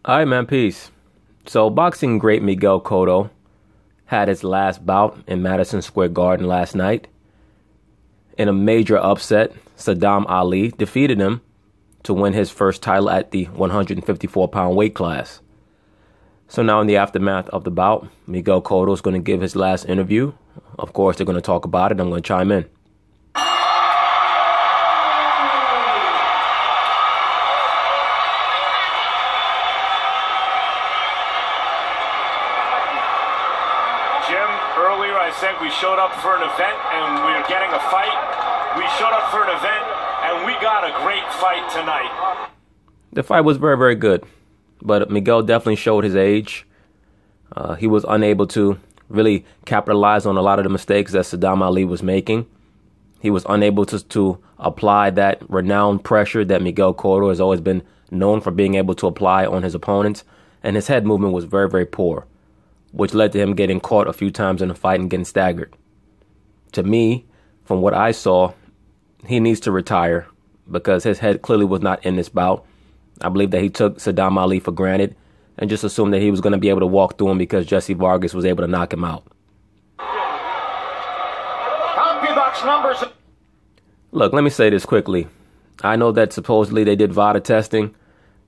All right, man, peace. So, boxing great Miguel Cotto had his last bout in Madison Square Garden last night. In a major upset, Sadam Ali defeated him to win his first title at the 154-pound weight class. So now in the aftermath of the bout, Miguel Cotto is going to give his last interview. Of course, they're going to talk about it. I'm going to chime in. Jim, earlier I said we showed up for an event and we were getting a fight. We showed up for an event and we got a great fight tonight. The fight was very, very good. But Miguel definitely showed his age. He was unable to really capitalize on a lot of the mistakes that Sadam Ali was making. He was unable to apply that renowned pressure that Miguel Cotto has always been known for being able to apply on his opponents. And his head movement was very, very poor, which led to him getting caught a few times in the fight and getting staggered. To me, from what I saw, he needs to retire because his head clearly was not in this bout. I believe that he took Sadam Ali for granted and just assumed that he was going to be able to walk through him because Jesse Vargas was able to knock him out. Look, let me say this quickly. I know that supposedly they did VADA testing.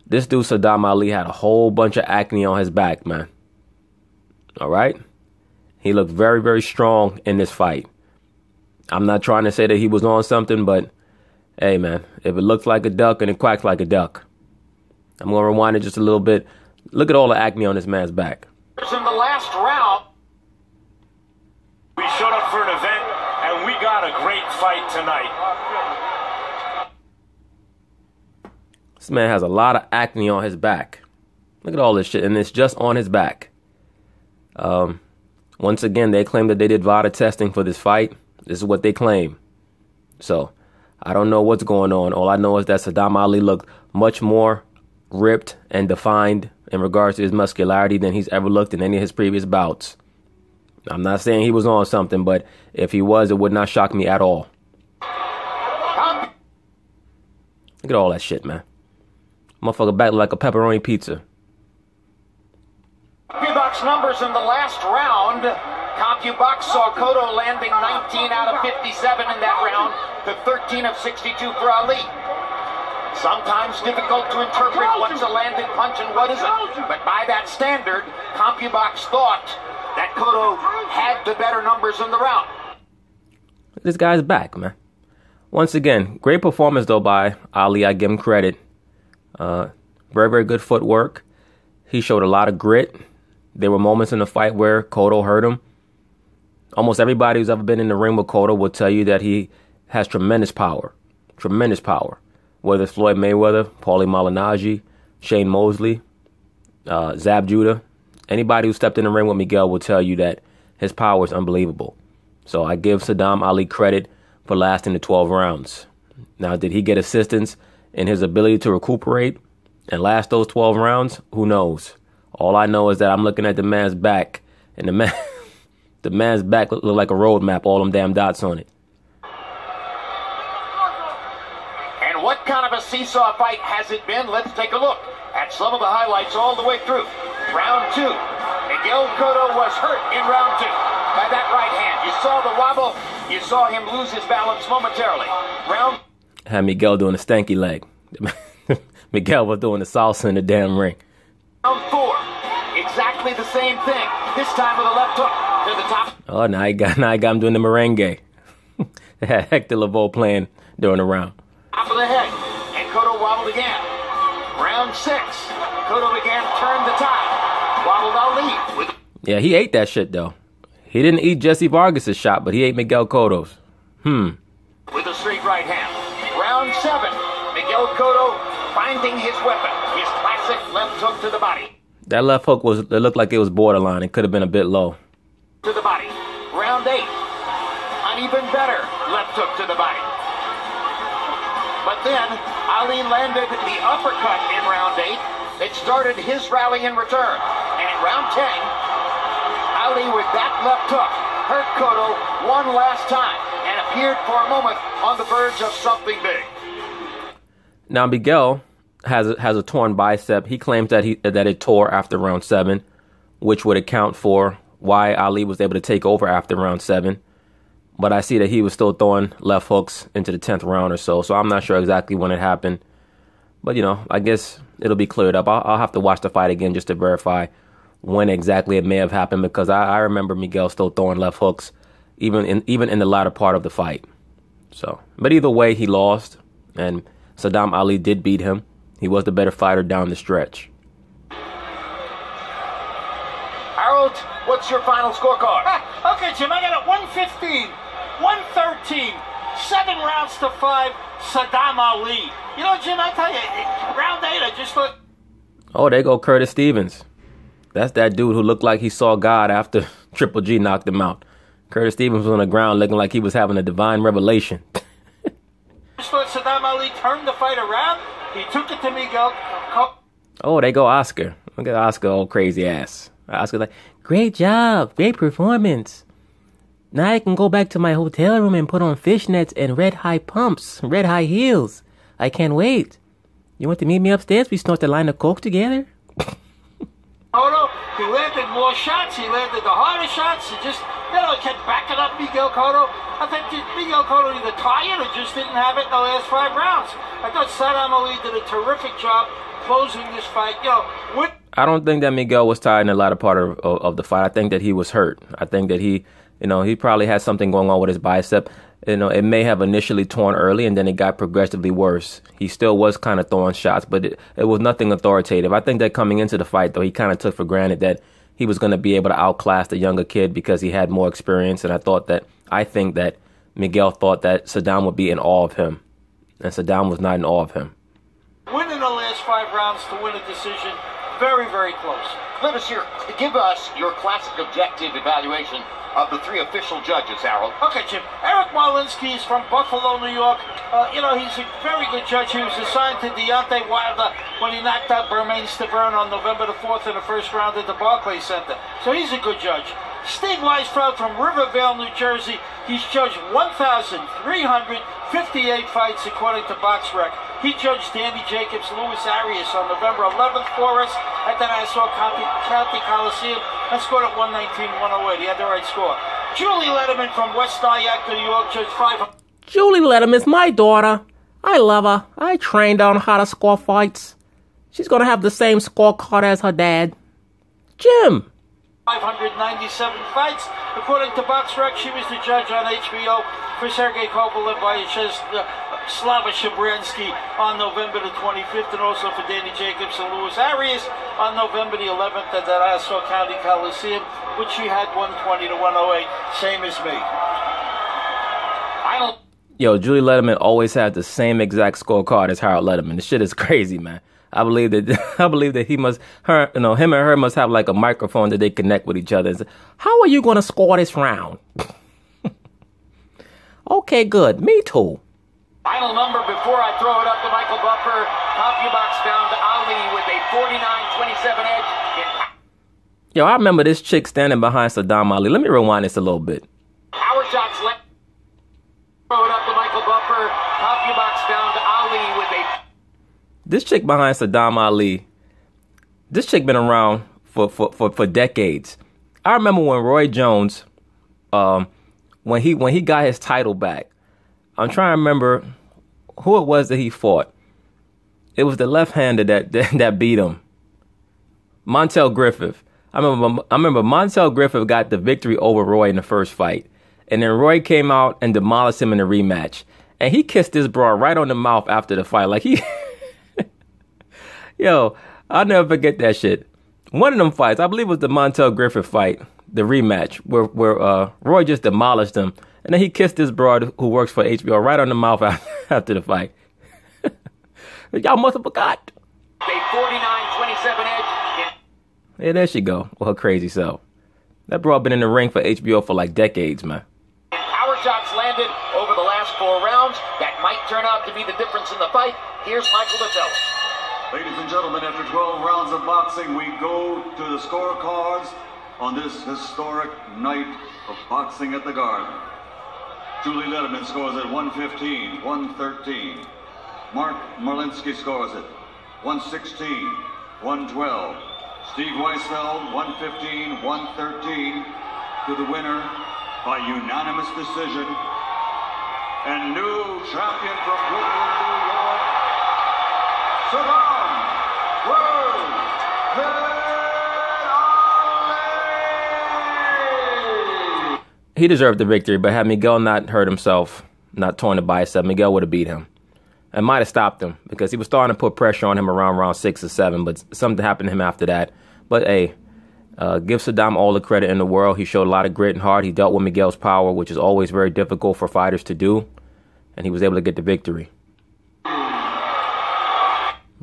This dude Sadam Ali had a whole bunch of acne on his back, man. All right? He looked very, very strong in this fight. I'm not trying to say that he was on something, but hey, man, if it looks like a duck and it quacks like a duck. I'm going to rewind it just a little bit. Look at all the acne on this man's back. In the last round, we showed up for an event and we got a great fight tonight. This man has a lot of acne on his back. Look at all this shit, and it's just on his back. Once again, they claim that they did VADA testing for this fight. This is what they claim. So, I don't know what's going on. All I know is that Sadam Ali looked much more ripped and defined in regards to his muscularity than he's ever looked in any of his previous bouts. I'm not saying he was on something, but if he was, it would not shock me at all. Look at all that shit, man. Motherfucker back like a pepperoni pizza. CompuBox numbers in the last round. CompuBox saw Cotto landing 19 out of 57 in that round to 13 of 62 for Ali. Sometimes difficult to interpret what's a landed punch and what isn't. But by that standard, CompuBox thought that Cotto had the better numbers in the round. This guy's back, man. Once again, great performance, though, by Ali. I give him credit. Very, very good footwork. He showed a lot of grit. There were moments in the fight where Cotto hurt him. Almost everybody who's ever been in the ring with Cotto will tell you that he has tremendous power. Tremendous power. Whether it's Floyd Mayweather, Paulie Malignaggi, Shane Mosley, Zab Judah. Anybody who stepped in the ring with Miguel will tell you that his power is unbelievable. So I give Sadam Ali credit for lasting the 12 rounds. Now, did he get assistance in his ability to recuperate and last those 12 rounds? Who knows? All I know is that I'm looking at the man's back, and the man's back looked like a road map, all them damn dots on it. And what kind of a seesaw fight has it been? Let's take a look at some of the highlights all the way through. Round 2. Miguel Cotto was hurt in round 2 by that right hand. You saw the wobble. You saw him lose his balance momentarily. Had Miguel doing a stanky leg. Miguel was doing the salsa in the damn ring. Round 4. Exactly the same thing. This time with a left hook to the top. Oh, now I got him doing the merengue. They had Hector Lavoe playing during the round. Top of the head, and Cotto wobbled again. Round 6. Cotto again turned the tide. Wobbled Ali. Yeah, he ate that shit, though. He didn't eat Jesse Vargas' shot, but he ate Miguel Cotto's. With a straight right hand. Round 7. Miguel Cotto finding his weapon. His classic left hook to the body. That left hook it looked like it was borderline. It could have been a bit low. To the body. Round 8. An even better left hook to the body. But then Ali landed the uppercut in round 8. It started his rally in return. And in round 10, Ali with that left hook hurt Cotto one last time and appeared for a moment on the verge of something big. Now, Miguel has a torn bicep. He claims that it tore after round 7, which would account for why Ali was able to take over after round 7. But I see that he was still throwing left hooks into the 10th round or so. So I'm not sure exactly when it happened. But, I guess it'll be cleared up. I'll have to watch the fight again just to verify when exactly it may have happened, because I remember Miguel still throwing left hooks even in the latter part of the fight. So, but either way, he lost, and Sadam Ali did beat him. He was the better fighter down the stretch. Harold, what's your final scorecard? Okay, Jim, I got it 115, 113, 7 rounds to 5, Sadam Ali. Jim, I tell you, round 8, I just thought... Oh, there go Curtis Stevens. That's that dude who looked like he saw God after Triple G knocked him out. Curtis Stevens was on the ground looking like he was having a divine revelation. I just thought Sadam Ali turned the fight around. He took it to Miguel Cotto. Oh, there go Oscar. Look at Oscar, old crazy ass. Oscar's like, great job, great performance. Now I can go back to my hotel room and put on fishnets and red high pumps, red high heels. I can't wait. You want to meet me upstairs? We snort a line of coke together? Cotto, he landed more shots. He landed the harder shots. He just, kept backing up Miguel Cotto. I think Miguel Cotto either tired or just didn't have it in the last 5 rounds. I thought Sadam Ali did a terrific job closing this fight. I don't think that Miguel was tired in the latter part of the fight. I think that he was hurt. I think that he probably had something going on with his bicep. It may have initially torn early and then it got progressively worse. He still was kind of throwing shots, but it was nothing authoritative. I think that coming into the fight, though, he kind of took for granted that he was going to be able to outclass the younger kid because he had more experience. And I think that Miguel thought that Sadam would be in awe of him. And Sadam was not in awe of him. Winning the last 5 rounds to win a decision, very, very close. Give us your classic objective evaluation of the 3 official judges, Harold. Okay, Jim. Eric Marlinsky is from Buffalo, New York. He's a very good judge. He was assigned to Deontay Wilder when he knocked out Bermain Stavern on November the 4th in the first round at the Barclays Center. So he's a good judge. Steve Weisfeld from Rivervale, New Jersey. He's judged 1,358 fights according to BoxRec. He judged Danny Jacobs, Louis Arias on November 11th for us at the Nassau County Coliseum and scored at 119-108. He had the right score. Julie Letterman from West Nyack, New York, judged 500. Julie Letterman's my daughter. I love her. I trained on how to score fights. She's going to have the same scorecard as her dad. Jim. 597 fights. According to BoxRec, she was the judge on HBO for Sergey Kovalev, Slava Shabransky on November the 25th, and also for Danny Jacobs and Louis Arias on November the 11th at the Nassau County Coliseum, which she had 120-108, same as me. Yo, Julie Letterman always had the same exact scorecard as Harold Letterman. This shit is crazy, man. I believe that him and her must have like a microphone that they connect with each other. How are you going to score this round? Okay, good. Me too. Final number before I throw it up to Michael Buffer. CompuBox found Ali with a 49-27 edge. Yo, I remember this chick standing behind Sadam Ali. Let me rewind this a little bit. Power shots left. Throw it up to Michael Buffer. CompuBox found Ali with a... This chick behind Sadam Ali, this chick been around for decades. I remember when Roy Jones, when he got his title back, I'm trying to remember who it was that he fought. It was the left-hander that beat him. Montel Griffith. I remember Montel Griffith got the victory over Roy in the first fight. And then Roy came out and demolished him in the rematch. And he kissed this broad right on the mouth after the fight. Like he... Yo, I'll never forget that shit. One of them fights, I believe it was the Montel Griffith fight, the rematch, where Roy just demolished him. And then he kissed this broad who works for HBO right on the mouth after the fight. Y'all must have forgot. A 49-27 edge. Yeah, there she go. Well, her crazy self. That broad been in the ring for HBO for like decades, man. Power shots landed over the last 4 rounds. That might turn out to be the difference in the fight. Here's Michael to tell us. Ladies and gentlemen, after 12 rounds of boxing, we go to the scorecards on this historic night of boxing at the Garden. Julie Letterman scores at 115, 113. Mark Marlinsky scores it 116, 112. Steve Weisfeld, 115, 113 to the winner by unanimous decision. And new champion from Brooklyn, New York, Sadam Ali. He deserved the victory, but had Miguel not hurt himself, not torn the bicep, Miguel would have beat him. And might have stopped him because he was starting to put pressure on him around round 6 or 7, but something happened to him after that. But hey, give Sadam all the credit in the world. He showed a lot of grit and heart. He dealt with Miguel's power, which is always very difficult for fighters to do. And he was able to get the victory.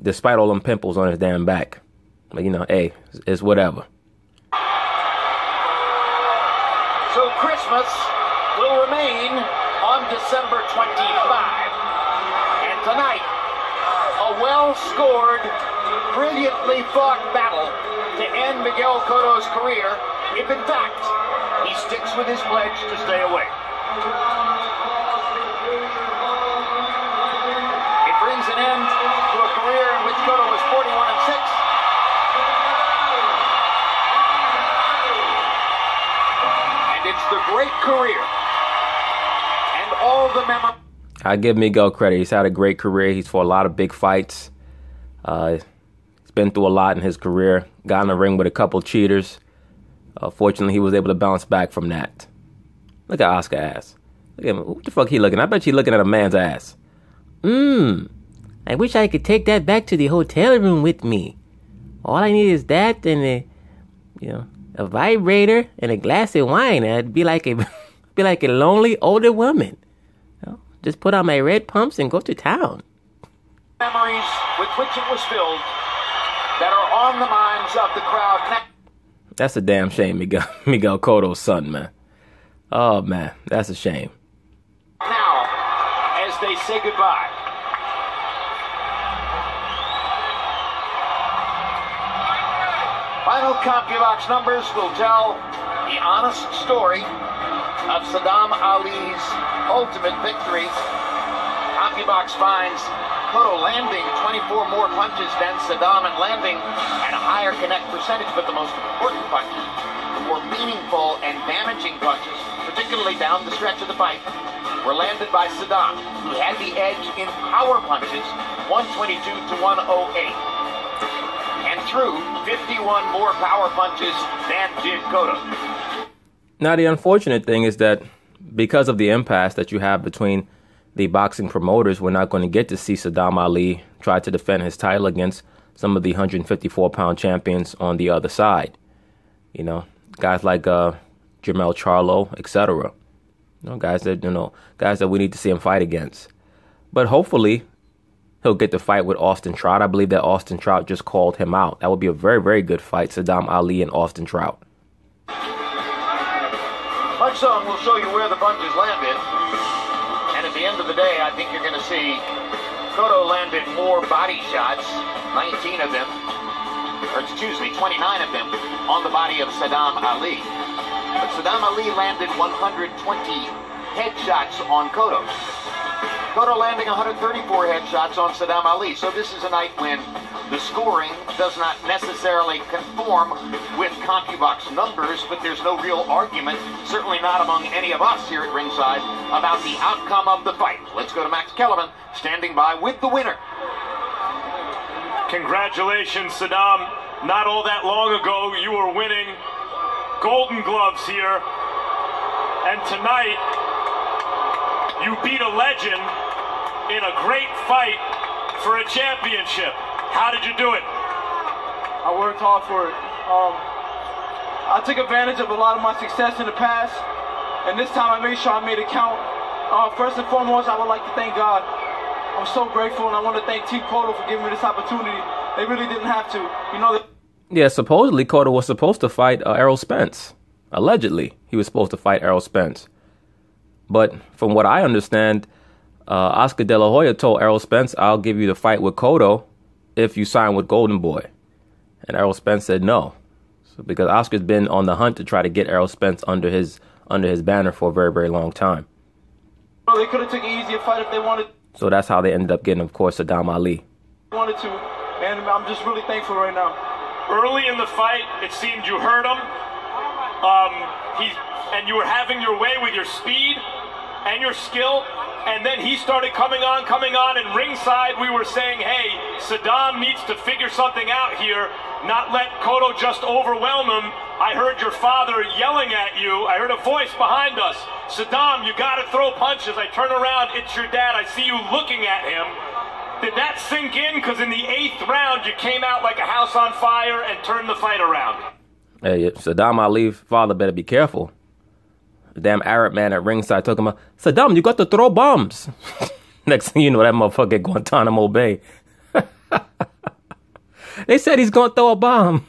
Despite all them pimples on his damn back. But, you know, hey, it's whatever. So Christmas will remain on December 25. And tonight, a well-scored, brilliantly fought battle to end Miguel Cotto's career, if in fact he sticks with his pledge to stay away. It brings an end to a career in which Cotto was 41-6. And it's the great career and all the memories. I give Miguel credit. He's had a great career. He's fought a lot of big fights. He's been through a lot in his career. Got in the ring with a couple cheaters. Fortunately, he was able to bounce back from that. Look at Oscar ass. Look at him. What the fuck he looking? I bet you looking at a man's ass. I wish I could take that back to the hotel room with me. All I need is that and a vibrator and a glass of wine. I'd be like a lonely older woman. Just put on my red pumps and go to town. Memories with which it was filled that are on the minds of the crowd. That's a damn shame, Miguel Cotto's son, man. Oh, man, that's a shame. Now, as they say goodbye. Final CompuBox numbers will tell the honest story of Sadam Ali's ultimate victory. CompuBox finds Cotto landing 24 more punches than Sadam and landing at a higher connect percentage, but the most important punches, the more meaningful and damaging punches, particularly down the stretch of the fight, were landed by Sadam, who had the edge in power punches, 122 to 108, and threw 51 more power punches than did Cotto. Now, the unfortunate thing is that because of the impasse that you have between the boxing promoters, we're not going to get to see Sadam Ali try to defend his title against some of the 154-pound champions on the other side. You know, guys like Jermell Charlo, etc. Guys that we need to see him fight against. But hopefully, he'll get the fight with Austin Trout. I believe that Austin Trout just called him out. That would be a very, very good fight, Sadam Ali and Austin Trout. Punch Zone will show you where the punches landed. And at the end of the day, I think you're going to see Cotto landed more body shots, 19 of them, or excuse me, 29 of them on the body of Sadam Ali. But Sadam Ali landed 120 headshots on Cotto. Cotto landing 134 headshots on Sadam Ali. So this is a night when the scoring does not necessarily conform with CompuBox numbers, but there's no real argument, certainly not among any of us here at ringside, about the outcome of the fight. Let's go to Max Kellerman, standing by with the winner. Congratulations, Sadam. Not all that long ago, you were winning Golden Gloves here. And tonight, you beat a legend in a great fight for a championship. How did you do it? I worked hard for it. I took advantage of a lot of my success in the past, and this time I made sure I made it count. First and foremost, I would like to thank God. I'm so grateful, and I want to thank Team Cotto for giving me this opportunity. They really didn't have to. Yeah, supposedly Cotto was supposed to fight Errol Spence. Allegedly, he was supposed to fight Errol Spence. But from what I understand, Oscar De La Hoya told Errol Spence, "I'll give you the fight with Cotto if you sign with Golden Boy." And Errol Spence said no. So because Oscar's been on the hunt to try to get Errol Spence under his banner for a very, very long time. They could have took an easier fight if they wanted. So that's how they ended up getting, of course, Sadam Ali. Wanted to. and I'm just really thankful right now. Early in the fight, it seemed you hurt him. And you were having your way with your speed and your skill, and then he started coming on, and ringside we were saying, hey, Sadam needs to figure something out here, not let Cotto just overwhelm him. I heard your father yelling at you. I heard a voice behind us. Sadam, you got to throw punches. I turn around, it's your dad. I see you looking at him. Did that sink in? Because in the 8th round, you came out like a house on fire and turned the fight around. Hey, Sadam Ali's father better be careful. The damn Arab man at ringside talking about, Sadam, you got to throw bombs. Next thing you know, that motherfucker at Guantanamo Bay. They said he's going to throw a bomb.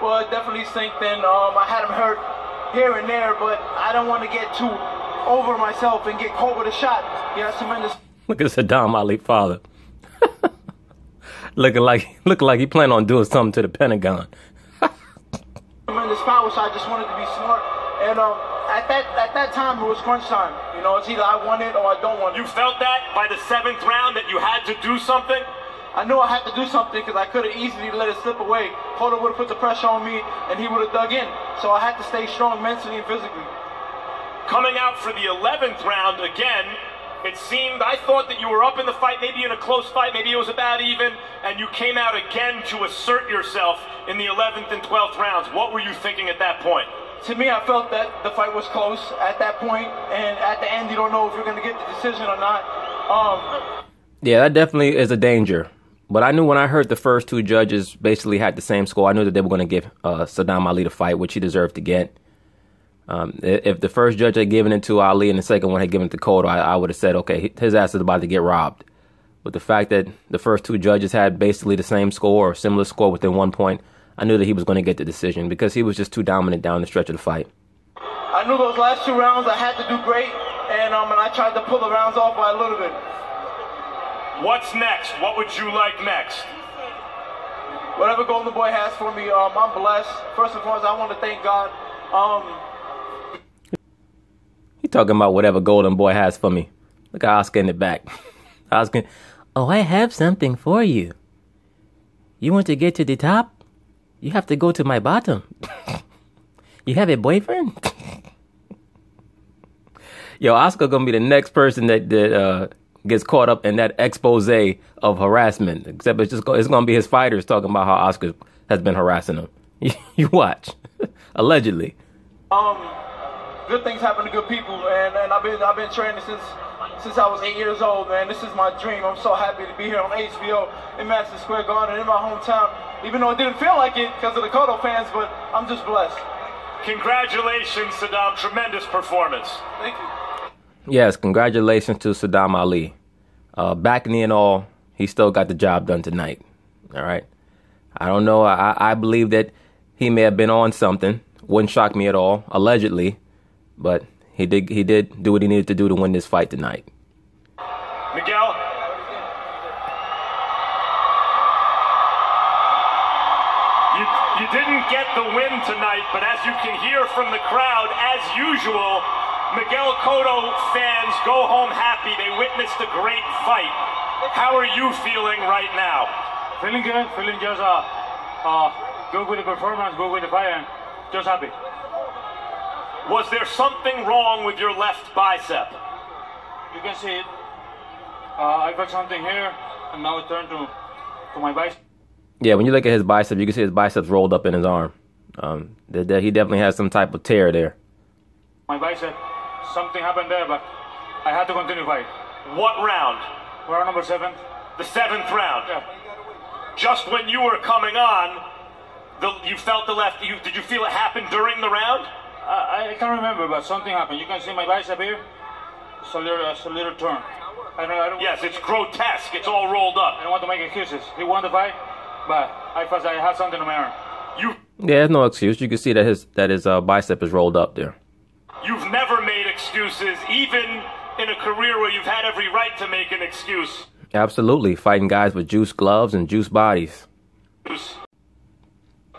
Well, it definitely sinked in. I had him hurt here and there, but I don't want to get too over myself and get caught with a shot. He has tremendous... Look at Sadam Ali's father. looking like he planned on doing something to the Pentagon. Tremendous power, so I just wanted to be smart. And at that time, it was crunch time. You know, it's either I want it or I don't want it. You felt that by the 7th round that you had to do something? I knew I had to do something because I could have easily let it slip away. Cotto would have put the pressure on me and he would have dug in. So I had to stay strong mentally and physically. Coming out for the 11th round again, it seemed, I thought that you were up in the fight, maybe in a close fight, maybe it was about even, and you came out again to assert yourself in the 11th and 12th rounds. What were you thinking at that point? To me, I felt that the fight was close at that point, and at the end, you don't know if you're going to get the decision or not. Yeah, that definitely is a danger. But I knew when I heard the first 2 judges basically had the same score, I knew that they were going to give Sadam Ali the fight, which he deserved to get. If the first judge had given it to Ali and the second one had given it to Cotto, I would have said, okay, his ass is about to get robbed. But the fact that the first 2 judges had basically the same score or similar score within 1 point, I knew that he was going to get the decision because he was just too dominant down the stretch of the fight. I knew those last 2 rounds I had to do great, and I tried to pull the rounds off by a little bit. What's next? What would you like next? Whatever Golden Boy has for me, I'm blessed. First and foremost, I want to thank God. He talking about whatever Golden Boy has for me. Look at Oscar in the back. Oscar, Oh, I have something for you. You want to get to the top? You have to go to my bottom. You have a boyfriend? Yo, Oscar gonna be the next person that gets caught up in that expose of harassment. Except it's gonna be his fighters talking about how Oscar has been harassing him. You watch. Allegedly. Good things happen to good people, and I've been training since I was 8 years old, man. This is my dream. I'm so happy to be here on HBO in Madison Square Garden in my hometown, even though it didn't feel like it because of the Cotto fans, but I'm just blessed. Congratulations, Sadam. Tremendous performance. Thank you. Yes, congratulations to Sadam Ali. Back knee and all, he still got the job done tonight. All right. I don't know. I believe that he may have been on something. Wouldn't shock me at all, allegedly. But he did do what he needed to do to win this fight tonight. Miguel? You didn't get the win tonight, but as you can hear from the crowd, as usual, Miguel Cotto fans go home happy. They witnessed a great fight. How are you feeling right now? Feeling good. Feeling just good with the performance, good with the fight, and just happy. Was there something wrong with your left bicep? You can see it. I got something here, and now it turned to my bicep. Yeah, when you look at his bicep, you can see his biceps rolled up in his arm. He definitely has some type of tear there. My bicep, something happened there, but I had to continue fight. What round? Round number 7. The 7th round? Yeah. Just when you were coming on, you felt the left. Did you feel it happen during the round? I can't remember, but something happened. You can see my bicep here. It's a little turn. I don't, yes, it's grotesque. It's all rolled up. I don't want to make excuses. He won the fight, but I had something on my arm. Yeah, there's no excuse. You can see that his bicep is rolled up there. You've never made excuses, even in a career where you've had every right to make an excuse. Absolutely, fighting guys with juice gloves and juice bodies.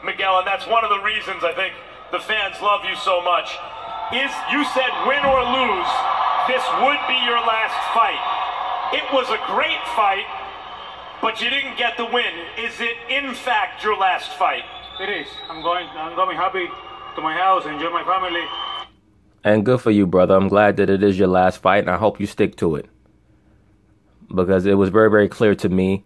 Miguel, and that's one of the reasons I think the fans love you so much. You said win or lose, this would be your last fight. It was a great fight, but you didn't get the win. Is it, in fact, your last fight? It is. I'm going happy to my house, enjoy my family. And good for you, brother. I'm glad that it is your last fight, and I hope you stick to it. Because it was very, very clear to me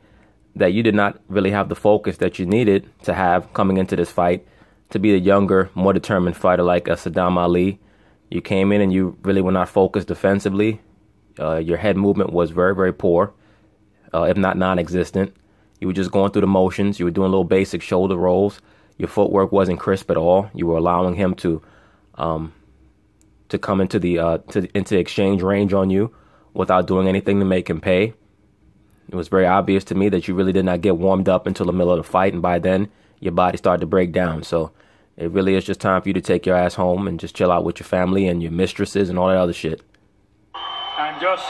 that you did not really have the focus that you needed to have coming into this fight to be a younger, more determined fighter like Sadam Ali. You came in and you really were not focused defensively. Your head movement was very, very poor, if not non-existent. You were just going through the motions. You were doing little basic shoulder rolls. Your footwork wasn't crisp at all. You were allowing him to come into the exchange range on you without doing anything to make him pay. It was very obvious to me that you really did not get warmed up until the middle of the fight, and by then your body started to break down. So it really is just time for you to take your ass home and just chill out with your family and your mistresses and all that other shit. And just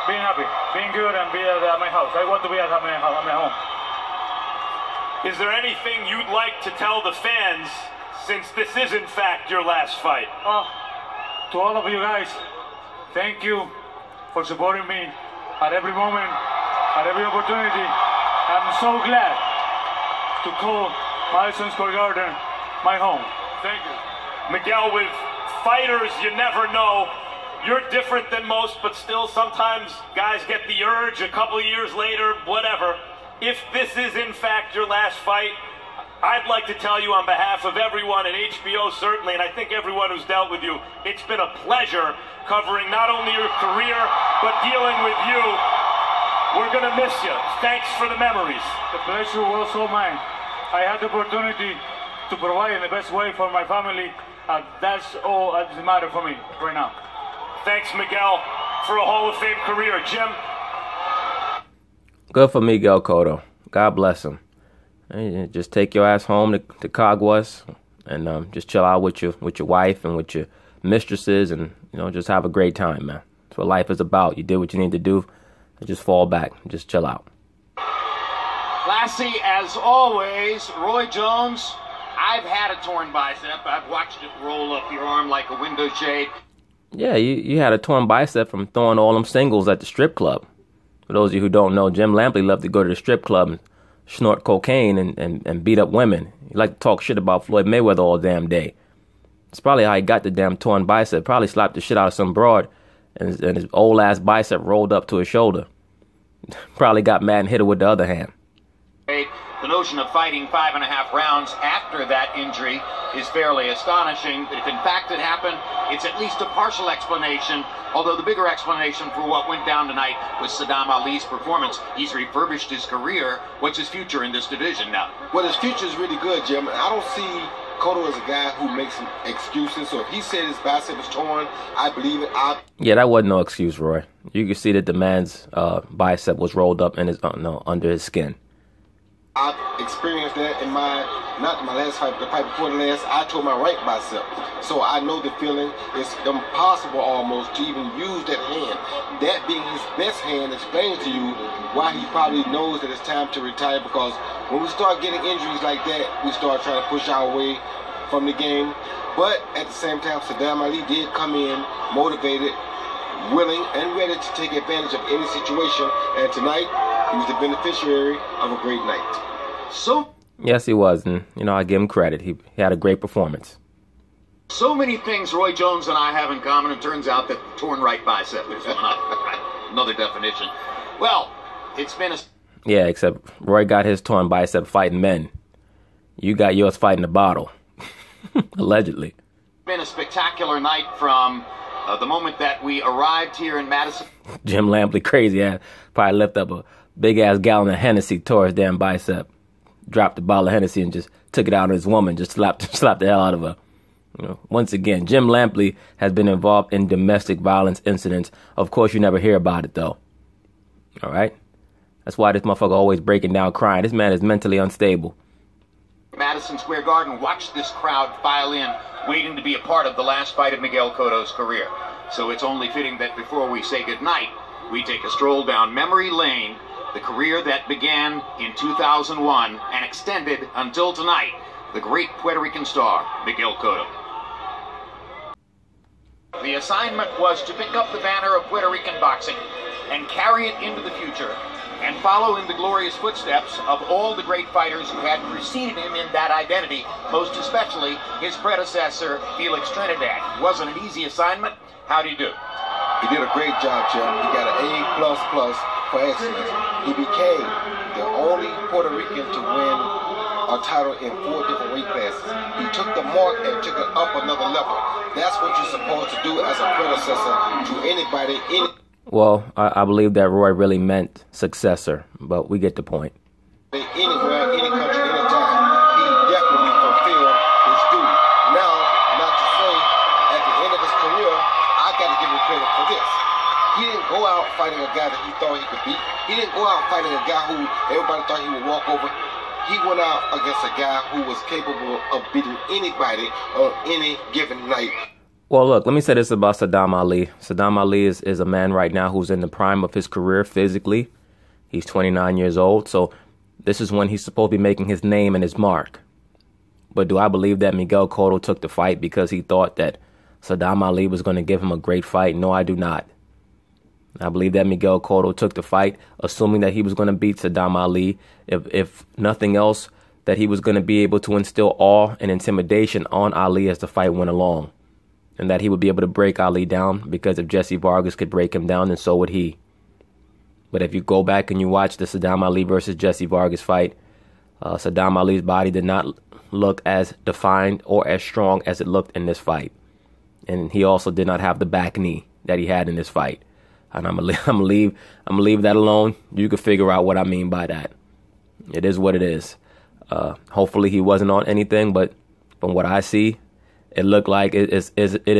being happy, being good, and be at my house. I want to be at my home. Is there anything you'd like to tell the fans, since this is in fact your last fight? To all of you guys, thank you for supporting me at every moment, at every opportunity. I'm so glad to call Madison Square Garden my home. Thank you. Miguel, with fighters, you never know. You're different than most, but still sometimes guys get the urge a couple of years later, whatever. If this is in fact your last fight, I'd like to tell you on behalf of everyone at HBO certainly, and I think everyone who's dealt with you, it's been a pleasure covering not only your career, but dealing with you. We're going to miss you. Thanks for the memories. The pleasure was all mine. I had the opportunity to provide in the best way for my family, and that's all that matters for me right now. Thanks, Miguel, for a Hall of Fame career. Jim? Good for Miguel Cotto. God bless him. And just take your ass home to Caguas and just chill out with your wife and with your mistresses and, just have a great time, man. That's what life is about. You did what you need to do. And just fall back. Just chill out. Classy as always, Roy Jones. I've had a torn bicep. I've watched it roll up your arm like a window shade. Yeah, you had a torn bicep from throwing all them singles at the strip club. For those of you who don't know, Jim Lampley loved to go to the strip club and snort cocaine and beat up women. He liked to talk shit about Floyd Mayweather all damn day. It's probably how he got the damn torn bicep. Probably slapped the shit out of some broad and his old ass bicep rolled up to his shoulder. Probably got mad and hit her with the other hand. The notion of fighting 5.5 rounds after that injury is fairly astonishing. If in fact it happened, it's at least a partial explanation, although the bigger explanation for what went down tonight was Sadam Ali's performance. He's refurbished his career. What's his future in this division now? Well, his future is really good, Jim. I don't see Cotto as a guy who makes excuses. So if he said his bicep is torn, I believe it. Yeah, that wasn't no excuse, Roy. You could see that the man's bicep was rolled up in his under his skin. I've experienced that in not my last fight, but the fight before the last. I tore my right bicep. So I know the feeling. It's impossible almost to even use that hand. That being his best hand explains to you why he probably knows that it's time to retire, because when we start getting injuries like that, we start trying to push our way from the game. But at the same time, Sadam Ali did come in motivated, willing, and ready to take advantage of any situation. And tonight, he was the beneficiary of a great night. Yes, he was, and I give him credit. He had a great performance. So many things Roy Jones and I have in common. It turns out that torn right bicep is another definition. Well, it's been a... Yeah, except Roy got his torn bicep fighting men. You got yours fighting a bottle. Allegedly. Been a spectacular night from the moment that we arrived here in Madison. Jim Lampley, crazy ass, probably lifted up a big-ass gallon of Hennessy, tore his damn bicep, dropped the bottle of Hennessy and just took it out on his woman, just slapped the hell out of her. Once again, Jim Lampley has been involved in domestic violence incidents. Of course, you never hear about it, though. All right? That's why this motherfucker always breaking down crying. This man is mentally unstable. Madison Square Garden, watch this crowd file in, waiting to be a part of the last fight of Miguel Cotto's career. So it's only fitting that before we say goodnight, we take a stroll down memory lane, the career that began in 2001 and extended until tonight, the great Puerto Rican star, Miguel Cotto. The assignment was to pick up the banner of Puerto Rican boxing and carry it into the future and following the glorious footsteps of all the great fighters who had preceded him in that identity, most especially his predecessor, Felix Trinidad. It wasn't an easy assignment. How'd he do? He did a great job, Jim. He got an A++ for excellence. He became the only Puerto Rican to win a title in 4 different weight classes. He took the mark and took it up another level. That's what you're supposed to do as a predecessor to anybody. Well, I believe that Roy really meant successor, but we get the point. Anywhere, any country, anytime. He definitely fulfilled his duty. Now, not to say, at the end of his career, I got to give him credit for this. He didn't go out fighting a guy that he thought he could beat. He didn't go out fighting a guy who everybody thought he would walk over. He went out against a guy who was capable of beating anybody on any given night. Well, look, let me say this about Sadam Ali. Sadam Ali is a man right now who's in the prime of his career physically. He's 29 years old, so this is when he's supposed to be making his name and his mark. But do I believe that Miguel Cotto took the fight because he thought that Sadam Ali was going to give him a great fight? No, I do not. I believe that Miguel Cotto took the fight assuming that he was going to beat Sadam Ali. If nothing else, that he was going to be able to instill awe and intimidation on Ali as the fight went along. And that he would be able to break Ali down, because if Jesse Vargas could break him down, then so would he. But if you go back and you watch the Sadam Ali versus Jesse Vargas fight, Sadam Ali's body did not look as defined or as strong as it looked in this fight. And he also did not have the back knee that he had in this fight. And I'm gonna leave that alone. You can figure out what I mean by that. It is what it is. Hopefully he wasn't on anything, but from what I see, it looked like it is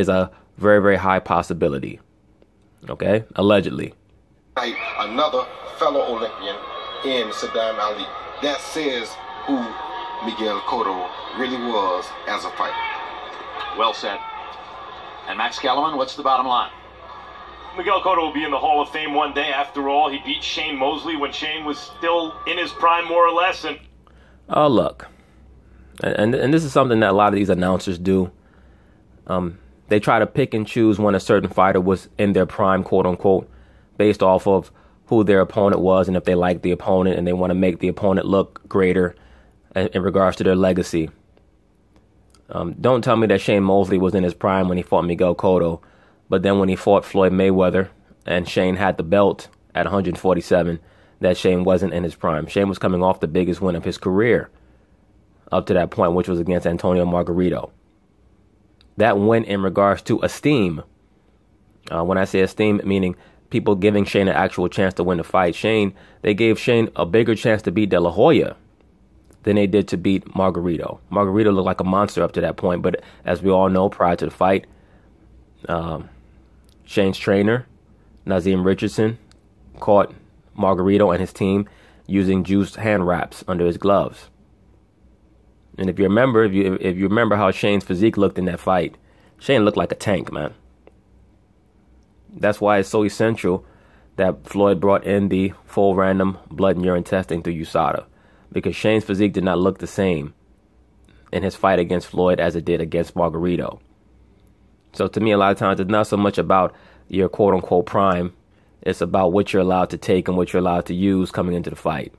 a very, very high possibility. Okay? Allegedly. Another fellow Olympian in Sadam Ali. That says who Miguel Cotto really was as a fighter. Well said. And Max Kellerman, what's the bottom line? Miguel Cotto will be in the Hall of Fame one day. After all, he beat Shane Mosley when Shane was still in his prime, more or less. And oh, look. And this is something that a lot of these announcers do. They try to pick and choose when a certain fighter was in their prime, quote unquote, based off of who their opponent was and if they like the opponent and they want to make the opponent look greater in regards to their legacy. Don't tell me that Shane Mosley was in his prime when he fought Miguel Cotto, but then when he fought Floyd Mayweather and Shane had the belt at 147, that Shane wasn't in his prime. Shane was coming off the biggest win of his career up to that point, which was against Antonio Margarito. That win in regards to esteem. When I say esteem, meaning people giving Shane an actual chance to win the fight. They gave Shane a bigger chance to beat De La Hoya than they did to beat Margarito. Margarito looked like a monster up to that point, but as we all know, prior to the fight, Shane's trainer, Nazim Richardson, caught Margarito and his team using juiced hand wraps under his gloves. And if you remember how Shane's physique looked in that fight, Shane looked like a tank, man. That's why it's so essential that Floyd brought in the full random blood and urine testing through USADA, because Shane's physique did not look the same in his fight against Floyd as it did against Margarito. So to me, a lot of times, it's not so much about your quote-unquote prime. It's about what you're allowed to take and what you're allowed to use coming into the fight.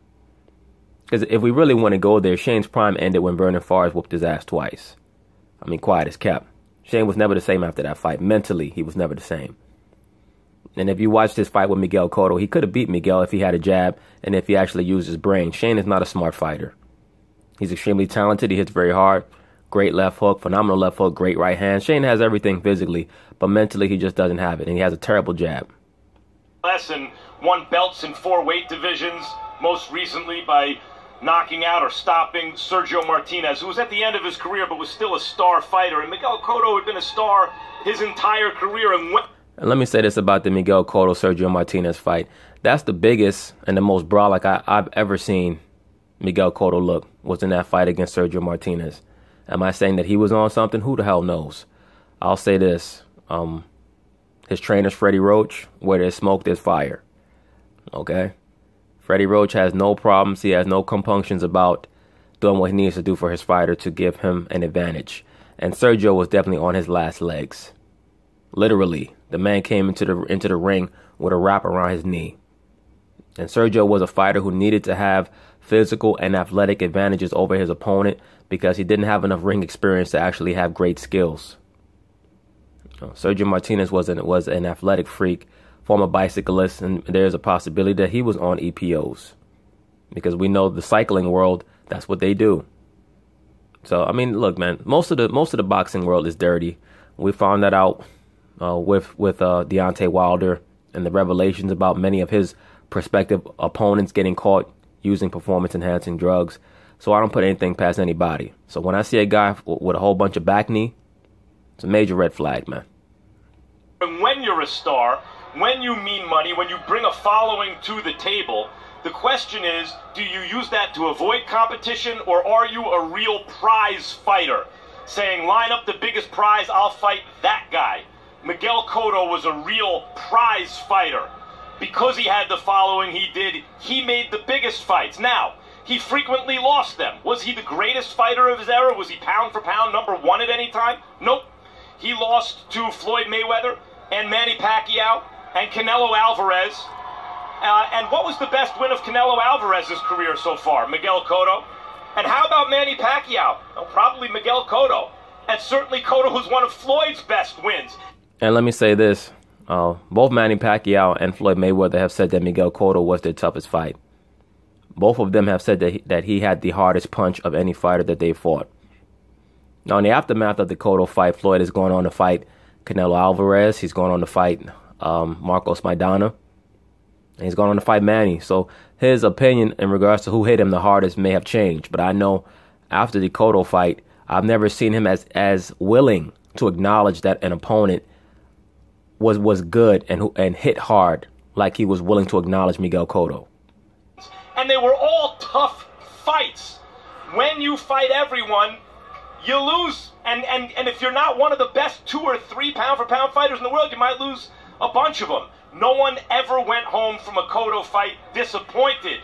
Because if we really want to go there, Shane's prime ended when Vernon Forrest whooped his ass twice. I mean, quiet as kept. Shane was never the same after that fight. Mentally, he was never the same. And if you watched his fight with Miguel Cotto, he could have beat Miguel if he had a jab and if he actually used his brain. Shane is not a smart fighter. He's extremely talented. He hits very hard. Great left hook, phenomenal left hook, great right hand. Shane has everything physically, but mentally he just doesn't have it, and he has a terrible jab. And won belts in 4 weight divisions, most recently by knocking out or stopping Sergio Martinez, who was at the end of his career but was still a star fighter. And Miguel Cotto had been a star his entire career. And let me say this about the Miguel Cotto-Sergio Martinez fight. That's the biggest and the most brolic I've ever seen Miguel Cotto look, was in that fight against Sergio Martinez. Am I saying that he was on something? Who the hell knows? I'll say this. His trainer's Freddie Roach. Where there's smoke, there's fire. Okay? Freddie Roach has no problems. He has no compunctions about doing what he needs to do for his fighter to give him an advantage. And Sergio was definitely on his last legs. Literally. The man came into the ring with a wrap around his knee. And Sergio was a fighter who needed to have physical and athletic advantages over his opponent because he didn't have enough ring experience to actually have great skills. Sergio Martinez was an athletic freak, former bicyclist, and there's a possibility that he was on EPOs because we know the cycling world, that's what they do. So, I mean, look, man, most of the boxing world is dirty. We found that out with Deontay Wilder and the revelations about many of his prospective opponents getting caught using performance-enhancing drugs. So I don't put anything past anybody. So when I see a guy with a whole bunch of back knee, it's a major red flag, man. And when you're a star, when you mean money, when you bring a following to the table, the question is, do you use that to avoid competition, or are you a real prize fighter? Saying, line up the biggest prize, I'll fight that guy. Miguel Cotto was a real prize fighter. Because he had the following he did, he made the biggest fights. Now, he frequently lost them. Was he the greatest fighter of his era? Was he pound for pound #1 at any time? Nope. He lost to Floyd Mayweather and Manny Pacquiao and Canelo Alvarez. And what was the best win of Canelo Alvarez's career so far? Miguel Cotto. And how about Manny Pacquiao? Well, probably Miguel Cotto. And certainly Cotto was one of Floyd's best wins. And let me say this. Both Manny Pacquiao and Floyd Mayweather have said that Miguel Cotto was their toughest fight. Both of them have said that he had the hardest punch of any fighter that they fought. Now, in the aftermath of the Cotto fight, Floyd is going on to fight Canelo Alvarez. He's going on to fight Marcos Maidana. And he's going on to fight Manny. So his opinion in regards to who hit him the hardest may have changed. But I know after the Cotto fight, I've never seen him as willing to acknowledge that an opponent was good and hit hard like he was willing to acknowledge Miguel Cotto. And they were all tough fights. When you fight everyone, you lose. And if you're not one of the best 2 or 3 pound-for-pound fighters in the world, you might lose a bunch of them. No one ever went home from a Cotto fight disappointed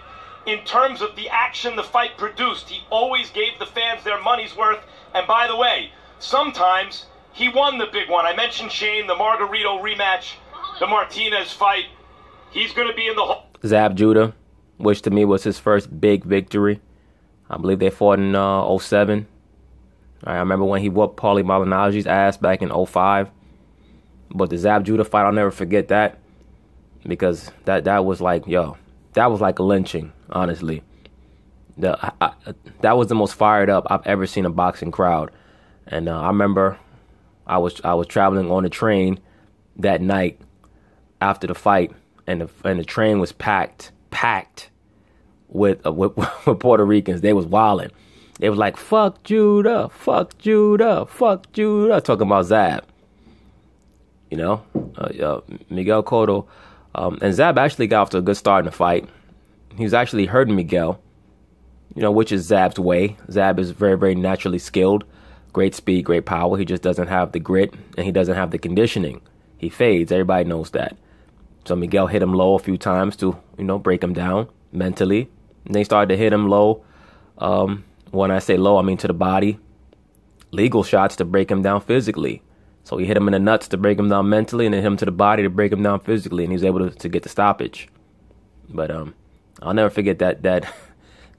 in terms of the action the fight produced. He always gave the fans their money's worth. And by the way, sometimes he won the big one. I mentioned Shane, the Margarito rematch, the Martinez fight. He's going to be in the hole. Zab Judah, which to me was his first big victory. I believe they fought in 07. I remember when he whooped Paulie Malignaggi's ass back in 05. But the Zab Judah fight, I'll never forget that. Because that was like, that was like a lynching, honestly. That was the most fired up I've ever seen a boxing crowd. And I remember I was traveling on a train that night after the fight, and the train was packed with Puerto Ricans. They was wilding. They was like, fuck Judah, fuck Judah, fuck Judah, talking about Zab. Miguel Cotto. And Zab actually got off to a good start in the fight. He was actually hurting Miguel, which is Zab's way. Zab is very, very naturally skilled. Great speed, great power. He just doesn't have the grit, and he doesn't have the conditioning. He fades. Everybody knows that. So Miguel hit him low a few times to, break him down mentally. And they started to hit him low. When I say low, I mean to the body. Legal shots to break him down physically. So he hit him in the nuts to break him down mentally, and then hit him to the body to break him down physically, and he was able to get the stoppage. But I'll never forget that the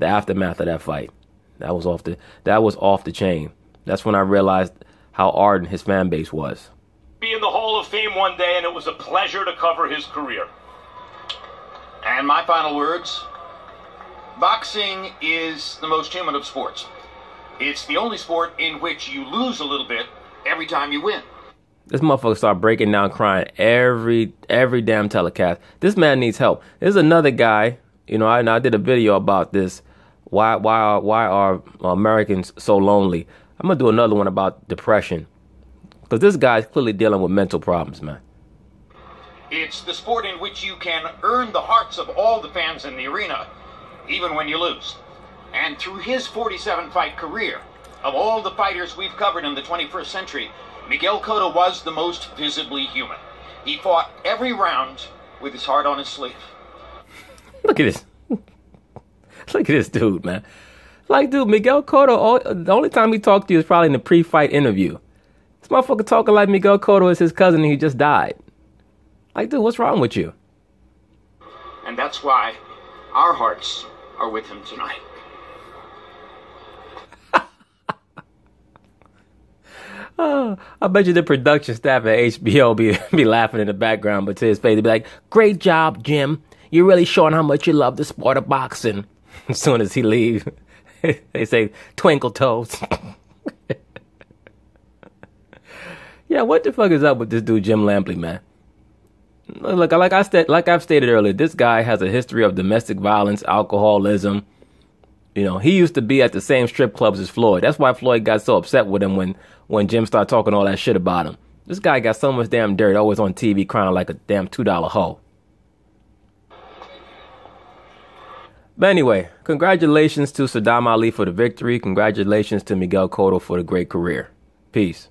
aftermath of that fight. That was off the chain. That's when I realized how ardent his fan base was. Be in the Hall of Fame one day, and it was a pleasure to cover his career. And my final words: boxing is the most human of sports. It's the only sport in which you lose a little bit every time you win. This motherfucker started breaking down, crying every damn telecast. This man needs help. There's another guy, I did a video about this. Why are Americans so lonely? I'm going to do another one about depression. Because this guy's clearly dealing with mental problems, man. It's the sport in which you can earn the hearts of all the fans in the arena, even when you lose. And through his 47-fight career, of all the fighters we've covered in the 21st century, Miguel Cotto was the most visibly human. He fought every round with his heart on his sleeve. Look at this. Look at this dude, man. Like, dude, Miguel Cotto, the only time he talked to you is probably in the pre-fight interview. This motherfucker talking like Miguel Cotto is his cousin and he just died. Like, dude, what's wrong with you? And that's why our hearts are with him tonight. I bet you the production staff at HBO be laughing in the background, but to his face, they'd be like, "Great job, Jim. You're really showing how much you love the sport of boxing." As soon as he leaves, they say, "Twinkle toes." Yeah, what the fuck is up with this dude, Jim Lampley, man? Look, like I've stated earlier, this guy has a history of domestic violence, alcoholism. You know, he used to be at the same strip clubs as Floyd. That's why Floyd got so upset with him when Jim started talking all that shit about him. This guy got so much damn dirt, always on TV crying like a damn $2 hoe. But anyway, congratulations to Sadam Ali for the victory. Congratulations to Miguel Cotto for the great career. Peace.